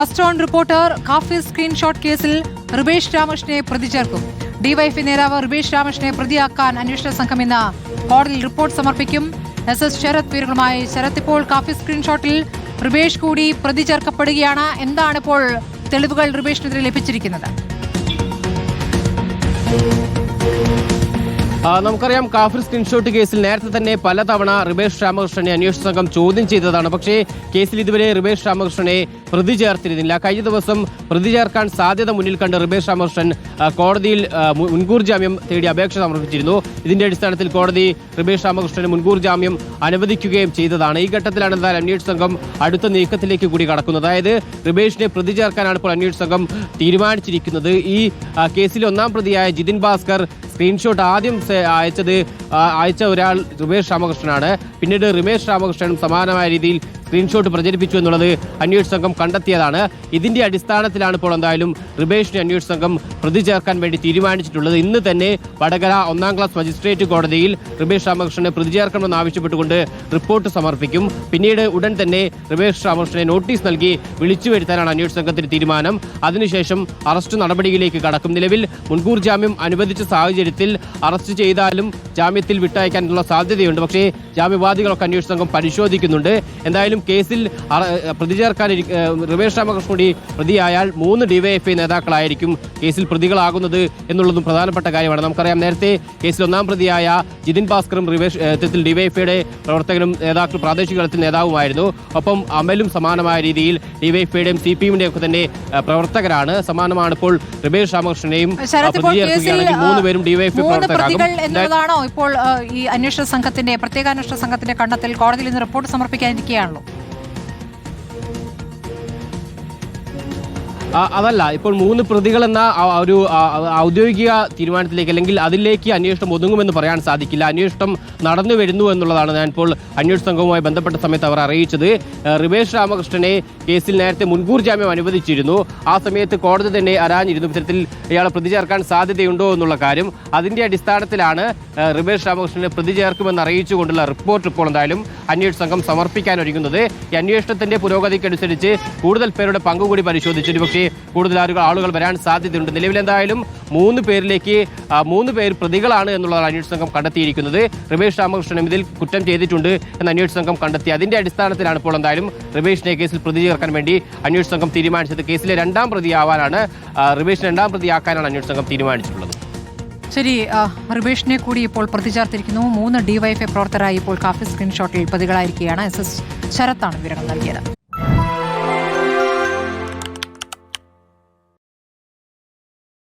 First on reporter കാഫിർ screenshot കേസിൽ റിബേഷ് രാമകൃഷ്ണനെ പ്രതി ചേർക്കും. ഡിവൈഎഫ്ഐ നേതാവ് റിബേഷ് രാമകൃഷ്ണനെ പ്രതിയാക്കാൻ അന്വേഷണ സംഘം ഇന്ന് കോടതിയിൽ റിപ്പോർട്ട് സമർപ്പിക്കും. എസ് ശരത് വിവരങ്ങളുമായി. ശരത്, ഇപ്പോൾ കാഫിർ സ്ക്രീൻഷോട്ടിൽ റിബേഷ് കൂടി പ്രതി ചേർക്കപ്പെടുകയാണ്. എന്താണ് ഇപ്പോൾ തെളിവുകൾ റിബേഷിനെതിരെ ലഭിച്ചിരിക്കുന്നത്? നമുക്കറിയാം, കാഫിർ സ്ക്രീൻഷോട്ട് കേസിൽ നേരത്തെ തന്നെ പലതവണ റിബേഷ് രാമകൃഷ്ണനെ അന്വേഷണ സംഘം ചോദ്യം ചെയ്തതാണ്. പക്ഷേ കേസിൽ ഇതുവരെ റിബേഷ് രാമകൃഷ്ണനെ പ്രതി ചേർത്തിരുന്നില്ല. കഴിഞ്ഞ ദിവസം പ്രതി ചേർക്കാൻ സാധ്യത മുന്നിൽ കണ്ട് റിബേഷ് രാമകൃഷ്ണൻ കോടതിയിൽ മുൻകൂർ ജാമ്യം തേടി അപേക്ഷ സമർപ്പിച്ചിരുന്നു. ഇതിന്റെ അടിസ്ഥാനത്തിൽ കോടതി റിബേഷ് രാമകൃഷ്ണന് മുൻകൂർ ജാമ്യം അനുവദിക്കുകയും ചെയ്തതാണ്. ഈ ഘട്ടത്തിലാണ് എന്തായാലും അന്വേഷണ സംഘം അടുത്ത നീക്കത്തിലേക്ക് കൂടി കടക്കുന്നത്. അതായത് റിബേഷിനെ പ്രതി ചേർക്കാനാണ് ഇപ്പോൾ അന്വേഷണ സംഘം തീരുമാനിച്ചിരിക്കുന്നത്. ഈ കേസിൽ ഒന്നാം പ്രതിയായ ജിതിൻ ഭാസ്കർ സ്ക്രീൻഷോട്ട് ആദ്യം അയച്ച ഒരാൾ റിബേഷ് രാമകൃഷ്ണനാണ്. പിന്നീട് റിബേഷ് രാമകൃഷ്ണനും സമാനമായ രീതിയിൽ സ്ക്രീൻഷോട്ട് പ്രചരിപ്പിച്ചു എന്നുള്ളത് അന്വേഷണ സംഘം കണ്ടെത്തിയതാണ്. ഇതിന്റെ അടിസ്ഥാനത്തിലാണ് ഇപ്പോൾ എന്തായാലും റിബേഷിനെ അന്വേഷണ സംഘം പ്രതി ചേർക്കാൻ വേണ്ടി തീരുമാനിച്ചിട്ടുള്ളത്. ഇന്ന് തന്നെ വടകര 1ാം ക്ലാസ് മജിസ്ട്രേറ്റ് കോടതിയിൽ റിബേഷ് രാമകൃഷ്ണനെ പ്രതി ചേർക്കണമെന്ന് ആവശ്യപ്പെട്ടുകൊണ്ട് റിപ്പോർട്ട് സമർപ്പിക്കും. പിന്നീട് ഉടൻ തന്നെ റിബേഷ് രാമകൃഷ്ണനെ നോട്ടീസ് നൽകി വിളിച്ചു വരുത്താനാണ് അന്വേഷണ സംഘത്തിന്റെ തീരുമാനം. അതിനുശേഷം അറസ്റ്റ് നടപടിയിലേക്ക് കടക്കും. നിലവിൽ മുൻകൂർ ജാമ്യം അനുവദിച്ച സാഹചര്യത്തിൽ അറസ്റ്റ് ചെയ്താലും ജാമ്യത്തിൽ വിട്ടയക്കാനുള്ള സാധ്യതയുണ്ട്. പക്ഷേ ജാമ്യവാദികളൊക്കെ അന്വേഷണ സംഘം പരിശോധിക്കുന്നുണ്ട്. എന്തായാലും കേസിൽ പ്രതി ചേർക്കാൻ റിബേഷ് രാമകൃഷ്ണൻ കൂടി പ്രതിയായാൽ 3 ഡിവൈഎഫ്ഐ നേതാക്കളായിരിക്കും കേസിൽ പ്രതികളാകുന്നത് എന്നുള്ളതും പ്രധാനപ്പെട്ട കാര്യമാണ്. നമുക്കറിയാം, നേരത്തെ കേസിൽ 1ാം പ്രതിയായ ജിതിൻ ഭാസ്കറും ഡിവൈഎഫ്ഐയുടെ പ്രവർത്തകനും പ്രാദേശിക തലത്തിൽ നേതാവുമായിരുന്നു. ഒപ്പം അമലും സമാനമായ രീതിയിൽ ഡിവൈഎഫ്ഐയുടെയും CPM-ന്റെയും ഒക്കെ തന്നെ പ്രവർത്തകരാണ്. സമാനമാണ് ഇപ്പോൾ റിബേഷ് രാമകൃഷ്ണനെയും പ്രതിയാക്കുകയാണെങ്കിൽ 3 പേരും ഡിവൈഎഫ്ഐ പ്രവർത്തകരാകും. ഇപ്പോൾ ഈ അന്വേഷണ സംഘത്തിന്റെ പ്രത്യേക അന്വേഷണ സംഘത്തിന്റെ കണ്ടെത്തൽ കോടതിയിൽ ഇന്ന് റിപ്പോർട്ട് സമർപ്പിക്കാനിരിക്കുകയാണല്ലോ. അതല്ല, ഇപ്പോൾ 3 പ്രതികൾ എന്ന ഒരു ഔദ്യോഗിക തീരുമാനത്തിലേക്ക് അല്ലെങ്കിൽ അതിലേക്ക് അന്വേഷണം ഒതുങ്ങുമെന്ന് പറയാൻ സാധിക്കില്ല. അന്വേഷണം നടന്നു വരുന്നു എന്നുള്ളതാണ് ഞാൻ ഇപ്പോൾ അന്വേഷണ സംഘവുമായി ബന്ധപ്പെട്ട സമയത്ത് അവർ അറിയിച്ചത്. റിബേഷ് രാമകൃഷ്ണനെ കേസിൽ നേരത്തെ മുൻകൂർ ജാമ്യം അനുവദിച്ചിരുന്നു. ആ സമയത്ത് കോടതി തന്നെ ആരാഞ്ഞിരുന്നു ഇത്തരത്തിൽ ഇയാളെ പ്രതി ചേർക്കാൻ സാധ്യതയുണ്ടോ എന്നുള്ള കാര്യം. അതിന്റെ അടിസ്ഥാനത്തിലാണ് റിബേഷ് രാമകൃഷ്ണനെ പ്രതി ചേർക്കുമെന്ന് അറിയിച്ചുകൊണ്ടുള്ള റിപ്പോർട്ട് ഇപ്പോൾ എന്തായാലും അന്വേഷണ സംഘം സമർപ്പിക്കാൻ ഒരുങ്ങുന്നത്. ഈ അന്വേഷണത്തിന്റെ പുരോഗതിക്കനുസരിച്ച് കൂടുതൽ പേരുടെ പങ്കുകൂടി പരിശോധിച്ചു. പക്ഷേ കൂടുതൽ ആളുകൾ വരാൻ സാധ്യതയുണ്ട്. നിലവിൽ എന്തായാലും 3 പേരിലേക്ക് 3 പേർ പ്രതികളാണ് എന്നുള്ളതാണ് അന്വേഷണ സംഘം കണ്ടെത്തിയിരിക്കുന്നത്. റിബേഷ് രാമകൃഷ്ണനും ഇതിൽ കുറ്റം ചെയ്തിട്ടുണ്ട് എന്ന് അന്വേഷണ സംഘം കണ്ടെത്തി. അതിന്റെ അടിസ്ഥാനത്തിലാണ് ഇപ്പോൾ എന്തായാലും റിബേഷിനെ കേസിൽ പ്രതി ചേർക്കാൻ വേണ്ടി അന്വേഷണ സംഘം തീരുമാനിച്ചത്. കേസിലെ 2ാം പ്രതിയാവാനാണ് റിബേഷിനെ 2ാം പ്രതിയാക്കാനാണ് അന്വേഷണ സംഘം തീരുമാനിച്ചിട്ടുള്ളത്. ശരി, റിബേഷിനെ കൂടി ഇപ്പോൾ പ്രതി ചേർത്തിരിക്കുന്നു. 3 ഡിവൈഎഫ്ഐ പ്രവർത്തകരായി ഇപ്പോൾ കാഫിർ സ്ക്രീൻഷോട്ടിൽ പ്രതികളായിരിക്കുകയാണ്. SS ശരത്താണ് വിവരങ്ങൾ നൽകിയത്.